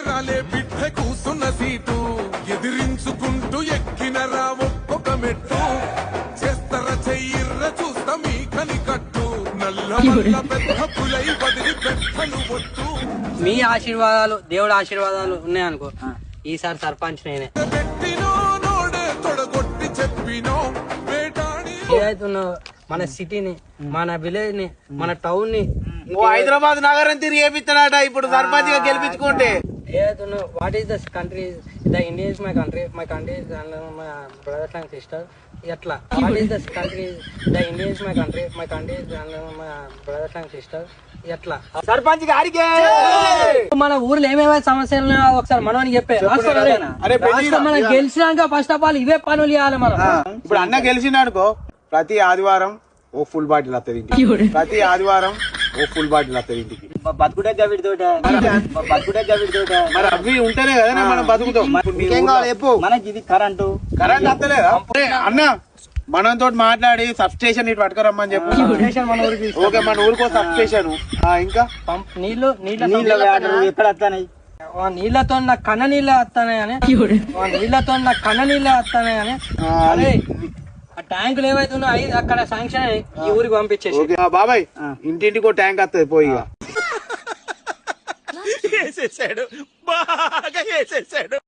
రాలే బిడ్డ కూసున్న సీటు ఎదిరించుకుంటూ ఎక్కినరా ఒక్కొక్క మెట్టు చేస్తర చెయ్యిర్ర చూస్తా మీ కని కట్టు నల్ల పెద్ద పులై బదిలి పెట్టను ఒట్టు. మీ ఆశీర్వాదాలు దేవుడి ఆశీర్వాదాలు ఉన్నాయనుకో ఈసారి సర్పంచ్ నేనే. పెట్టినో నోడే తొడగొట్టి చెప్పినో వేటాడి ఏదైతున్నా మన సిటీని మన విలేజ్ ని మన టౌన్ ని హైదరాబాద్ నగరం తిరిగి ఏపిస్తాడట ఇప్పుడు సర్పంచ్ గా గెలిపించుకుంటే. ఏదైతున్నా what is the country the India is my country is my brothers and sister ఎట్లా what is the country the India is my country is my brothers and sister ఎట్లా సర్పంచ్ గారికి మన ఊర్లో ఏమేమి సమస్యలు ఉన్నాయో ఒకసారి మనకి చెప్పే మనం గెలిచినాక ఫస్ట్ ఆఫ్ ఆల్ ఇవే పనులు చేయాలి మనం. ఇప్పుడు అన్న గెలిచినాడుకో ప్రతి ఆదివారం ఓ ఫుల్ బాటిల్ వస్తుంది ఇంటికి, ప్రతి ఆదివారం ఓ ఫుల్ బాటిల్ వస్తుంది ఇంటికి. బతుకుటే జవిడితోట మరి అవి ఉంటేనే కదా మనం బతుకుతాం. మనకి ఇది కరెంటు వస్తలేదా అన్న? మనతో మాట్లాడి సబ్ స్టేషన్ ఇటు పట్టుకురమ్మని చెప్పు. ఓకే మన ఊరికో సబ్ స్టేషన్. ఇంకా నీళ్లు ఎక్కడ వస్తాయి నీళ్లతో నాకు కన్న నీళ్ళే వస్తానే అని అరే ఆ ట్యాంకులు ఏవైతున్నా అక్కడ శాంక్షన్ అయ్యి ఈ ఊరికి పంపించేసి. బాబాయ్ ఇంటింటికో ట్యాంక్ వస్తుంది పోయి. వేసేసాడు బాగా వేసేసాడు.